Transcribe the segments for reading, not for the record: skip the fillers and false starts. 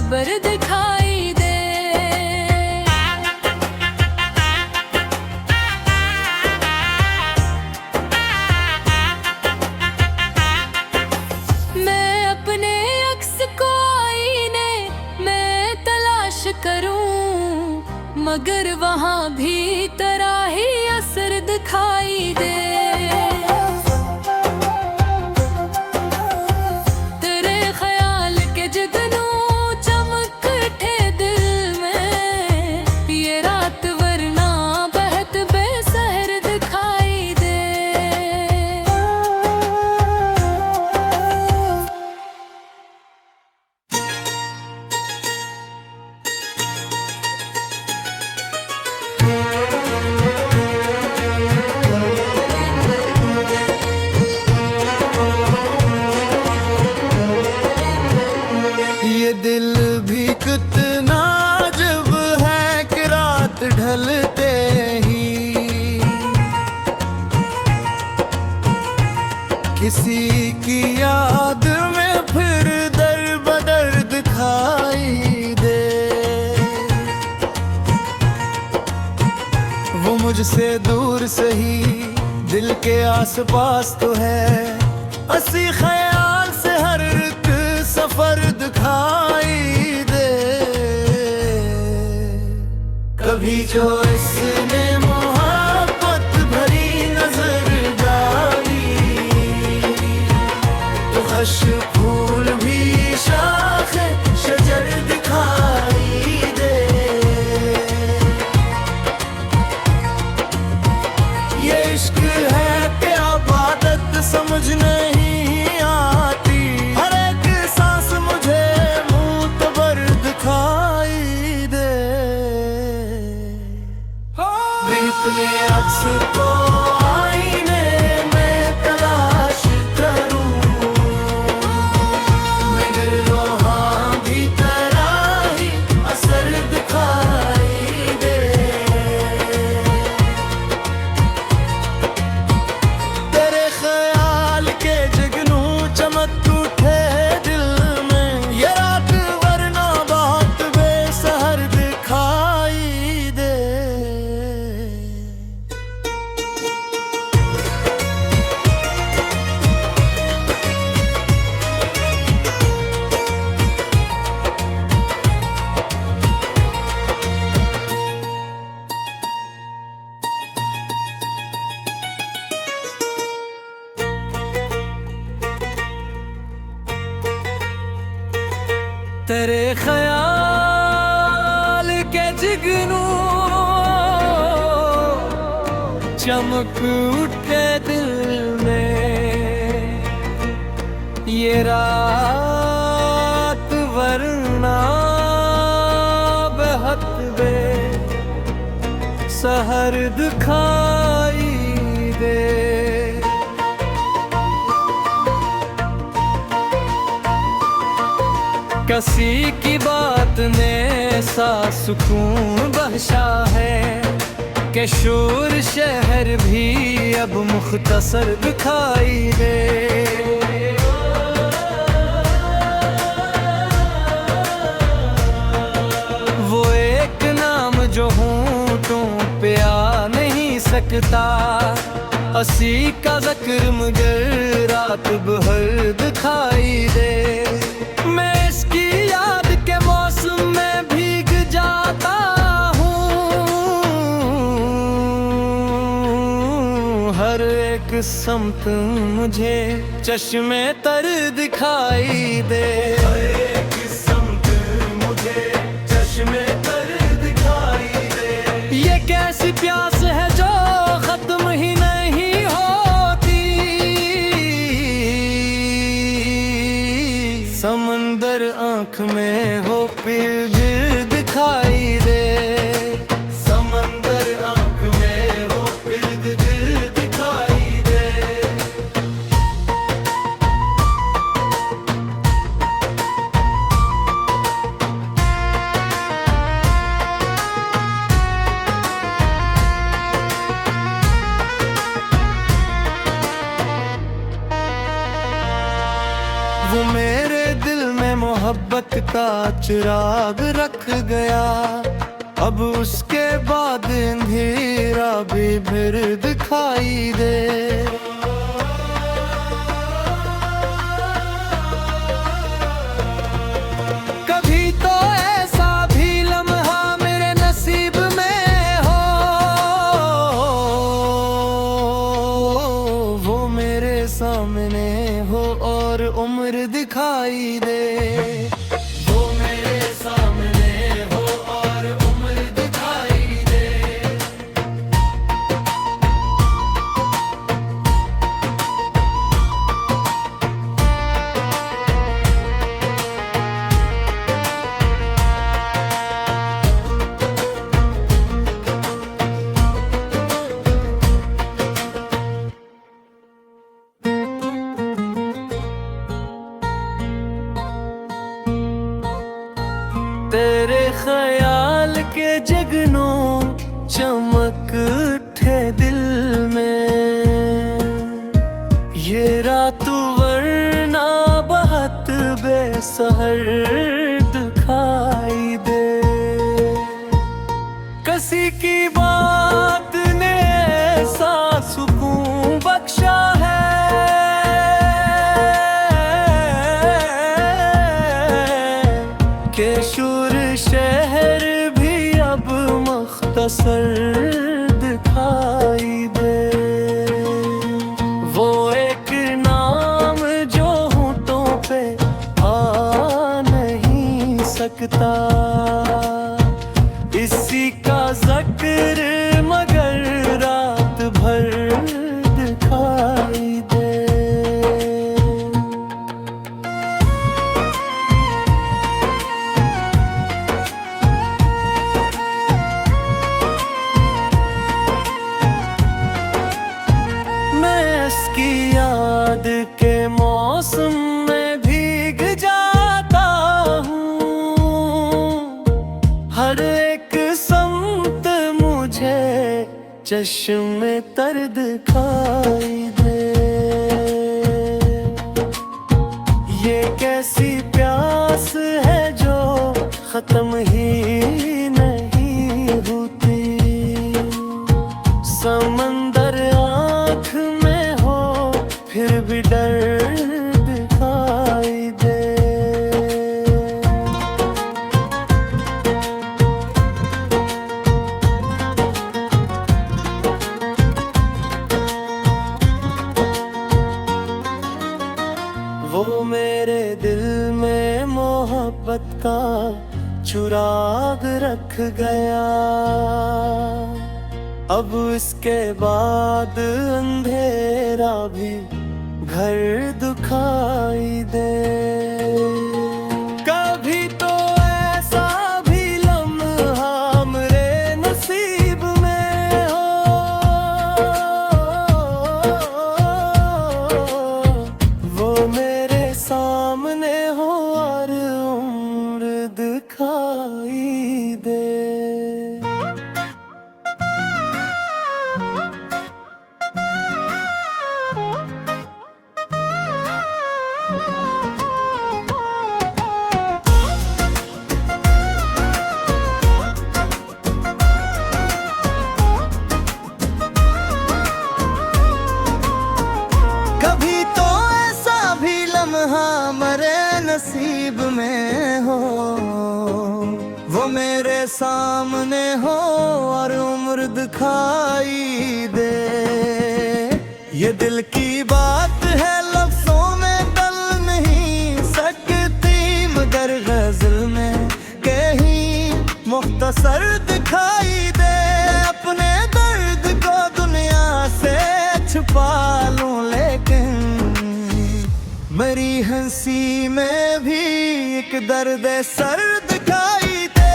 सब्र दिखाई दे। मैं अपने अक्स को आईने में तलाश करूं, मगर वहां भी तेरा ही असर दिखाई दे। ये दिल भी कितना अजब है कि रात ढलते ही किसी की याद में फिर दर बदर दिखाई दे। वो मुझसे दूर सही दिल के आसपास तो है, हंसी ख्याल से हर एक सफर दिखाई दे। कभी जो इसने मोहब्बत भरी नजर डाली, तो खश फूल भी शाखे शजर दिखाई दे। ये इश्क है कि आबादत समझ नहीं आती, हर एक सांस मुझे मुतबर दिखाई दे। अपने अक्स को आईने में तलाश करूं, मगर वहां भी तेरा ही असर दिखाई दे। तेरे ख्याल के जुगनू चमक उठे दिल में, ये रात वरना बहुत बेसहर दिखाई दे। तेरे ख्याल के जुगनू चमक उठे दिल में, ये रात वरना बेहद बेसहर दिखाई दे। किसी की बात ने सा सुकून बख्शा है कि शोर शहर भी अब मुख्तसर दिखाई दे। वो एक नाम जो होंठों पे आ नहीं सकता, हंसी का ज़िक्र मगर रात भर दिखाई दे। मैं इसकी याद के मौसम में भीग जाता हूँ, हर एक समत मुझे चश्मे तर दिखाई दे। हर एक समत मुझे चश्मे तर दिखाई दे। ये कैसी प्यास है जो खत्म ही नहीं होती, समंदर आंख में हो फिर भी दिखाई दे। समंदर आंख में हो फिर भी दिखाई दे। वो मेरे दिल में मोहब्बत मोहब्बत का चिराग रख गया। अब उसके बाद अंधेरा भी फिर दिखाई दे। कभी तो ऐसा भी लम्हा मेरे नसीब में हो, वो मेरे सामने हो और उम्र दिखाई दे। वो मेरे सामने हो और उम्र दिखाई दे। तेरे ख्याल के जगनों चमक उठे दिल में, ये रात वरना बहुत बेसहर दिखाई दे। किसी की बात ने ऐसा सुकून बख्शा है के शूर शहर भी अब मुख्तसर दिखाई दे। वो एक नाम जो होठों पे आ नहीं सकता, इसी का जिक्र मगर रात भर दिखाई दे। इसकी याद के मौसम में भीग जाता हूँ, हर एक समत मुझे चश्मे तर दिखाई दे। ये कैसी प्यास है जो खत्म ही नहीं होती, समंदर आँख में हो फिर भी डर दिखाई दे। वो मेरे दिल में मोहब्बत का चिराग रख गया। अब इसके बाद अंधेरा भी घर दिखाई दे। कभी तो ऐसा भी लम्हा मेरे नसीब में हो, वो मेरे सामने हो और उम्र दिखाई दे। कभी तो ऐसा भी लम्हा मेरे नसीब में हो, वो मेरे सामने हो और उम्र दिखाई दे। ये दिल की बात है लफ्जों में डल नहीं सकती, मगर गजल में कहीं मुख्तसर दिखाई दे। अपने दर्द को दुनिया से छुपा लूं लेकिन मेरी हंसी में भी एक दर्द सर दिखाई दे।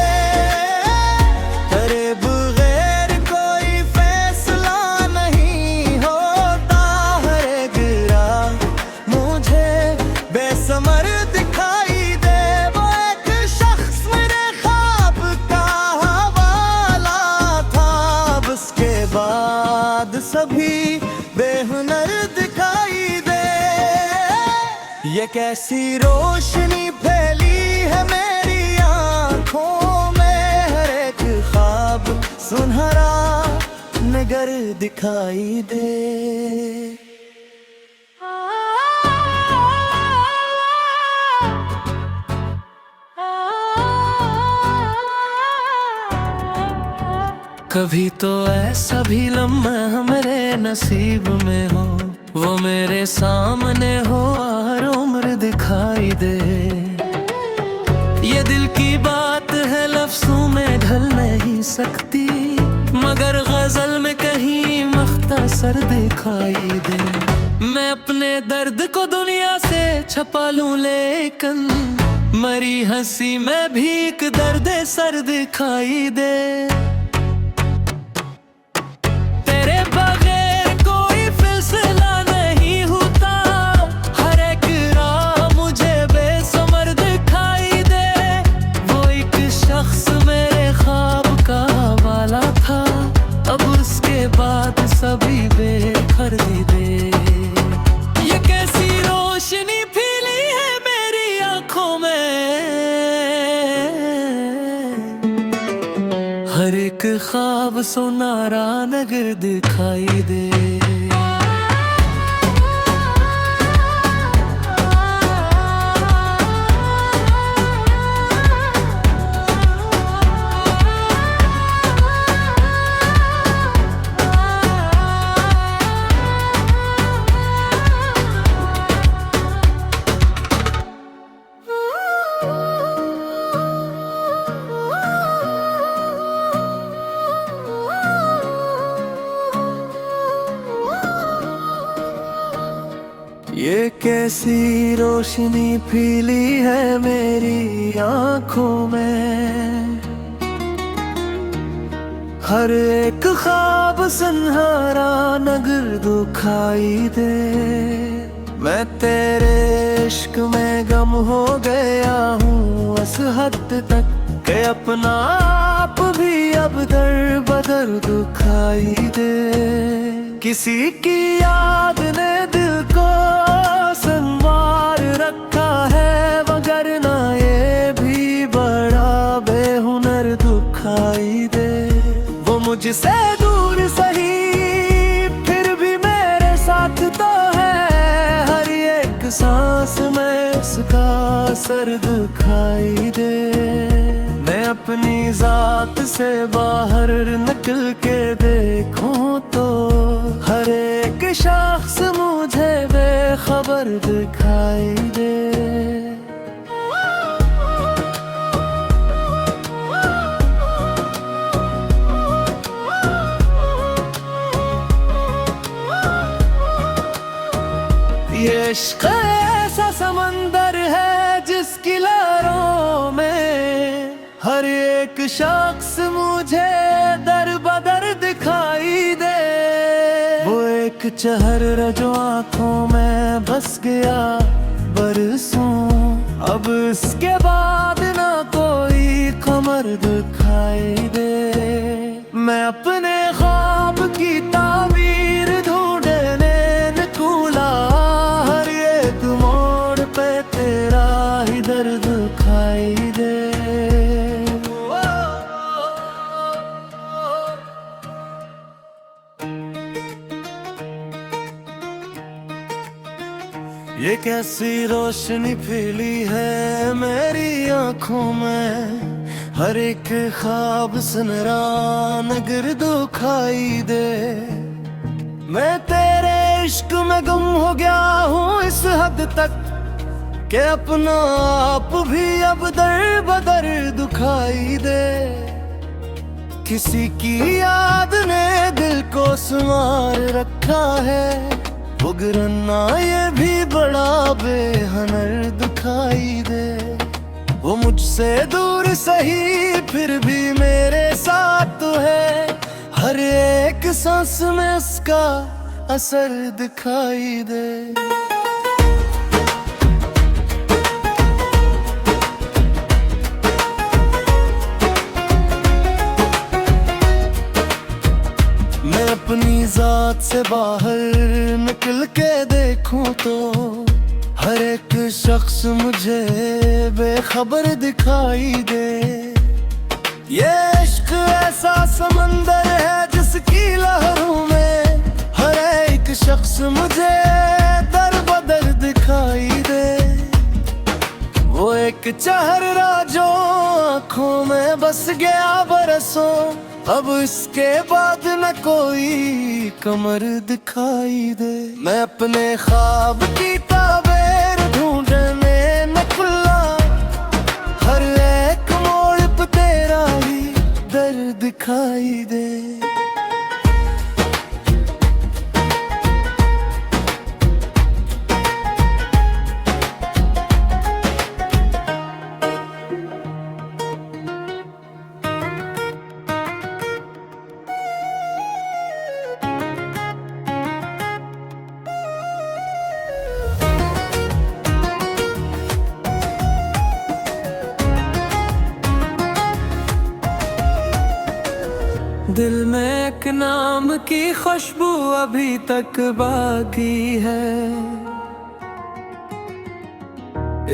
तेरे बगैर कोई फैसला नहीं होता, हर गिरा मुझे बेसमर दिखाई दे। वो एक शख्स मेरे ख्वाब का हवाला था, अब उसके बाद सभी बेहुनर दिखाई दे। ये कैसी रोशनी फैली है मेरी आंखों में, हर एक ख्वाब सुनहरा नगर दिखाई दे। कभी तो ऐसा भी लम्हा मेरे नसीब में हो, वो मेरे सामने हो हर उम्र दिखाई दे। ये दिल की बात है लफ्जों में ढल नहीं सकती, मगर गजल में कहीं मख्तसर दिखाई दे। मैं अपने दर्द को दुनिया से छुपा लूं, लेकिन मरी हंसी में भी एक दर्द सर दिखाई दे। सभी बेखर्दी दे, ये कैसी रोशनी फैली है मेरी आंखों में, हर एक ख्वाब सुनहरा नगर दिखाई दे। ये कैसी रोशनी फैली है मेरी आंखों में, हर एक ख्वाब सुनहरा नगर दिखाई दे। मैं तेरे इश्क में गम हो गया हूँ इस हद तक कि अपना आप भी अब दर बदर दिखाई दे। किसी की याद ने दिल को संवार रखा है, मगर ना ये भी बड़ा बेहुनर दिखाई दे। वो मुझसे दूर सही फिर भी मेरे साथ तो है, हर एक सांस में उसका असर दिखाई दे। मैं अपनी जात से बाहर निकल के देखूं तो हर एक शख्स मुझे बेखबर दिखाई दे। ये इश्क ऐसा समंदर है जिसकी लहरों में हर एक शख्स मुझे दर बदर दिखाई दे। वो एक चेहरा जो आंखों में बस गया बरसों, अब इसके बाद ना कोई कमर दिखाई दे। मैं अपने ख्वाब की ताबीर ढूंढने निकला, हर एक मोड़ पे तेरा ही दर्द दिखाई दे। ये कैसी रोशनी फैली है मेरी आंखों में, हर एक ख्वाब सुनहरा नगर दिखाई दे। मैं तेरे इश्क में गुम हो गया हूँ इस हद तक कि अपना आप भी अब दर बदर दिखाई दे। किसी की याद ने दिल को संवार रखा है, उगरना ये भी बड़ा बेहनर दिखाई दे। वो मुझसे दूर सही फिर भी मेरे साथ तो है, हर एक सांस में उसका असर दिखाई दे। मैं अपनी जात से बाहर निकल के देखूं तो हर एक शख्स मुझे बेखबर दिखाई दे। ये इश्क ऐसा समंदर है जिसकी लहरों में हर एक शख्स मुझे दर बदर दिखाई दे। वो एक चेहरा जो आँखों में बस गया बरसों, अब इसके बाद न कोई कमर दिखाई दे। मैं अपने ख्वाब की ताबीर ढूंढने निकला, हर एक मोड़ पे तेरा ही दर दिखाई दे। दिल में एक नाम की खुशबू अभी तक बाकी है,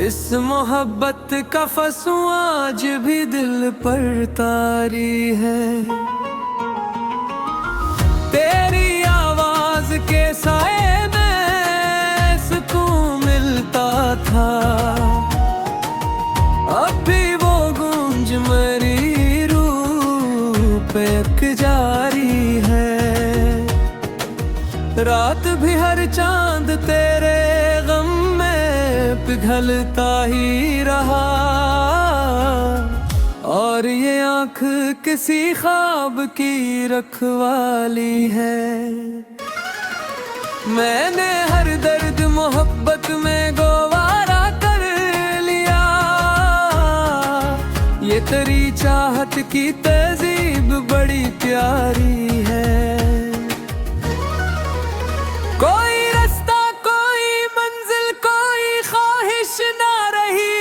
इस मोहब्बत का फंसू आज भी दिल पर तारी है। तेरी आवाज के साए में सुकून मिलता था, अब भी वो गूंज मेरी एक जारी है। रात भी हर चांद तेरे गम में पिघलता ही रहा, और ये आँख किसी ख्वाब की रखवाली है। मैंने हर दर्द मोहब्बत में गवारा कर लिया, ये तेरी चाहत की तहजीब बड़ी प्यारी है। कोई रास्ता कोई मंजिल कोई ख्वाहिश ना रही,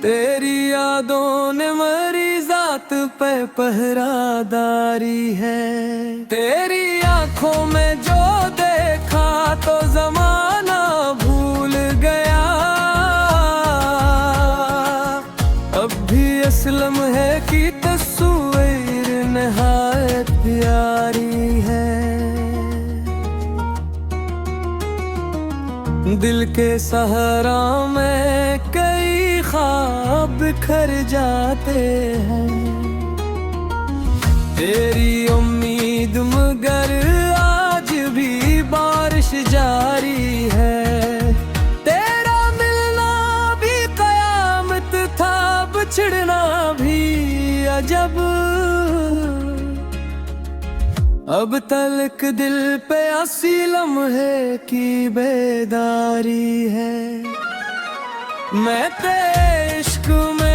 तेरी यादों ने मेरी जात पे पहरादारी है। तेरी आंखों में जो देखा तो जमाना भूल गया, अब भी असलम है कि तस्वीर नहायत प्यारी है। दिल के सहारा में कई ख्वाब बिखर जाते हैं, तेरी उम्मीद मगर आज भी बारिश जारी है। तेरा मिलना भी कयामत था, बिछड़ना भी अजब, अब तलक दिल पे आसी लम्हे की बेदारी है। मैं तेरे इश्क में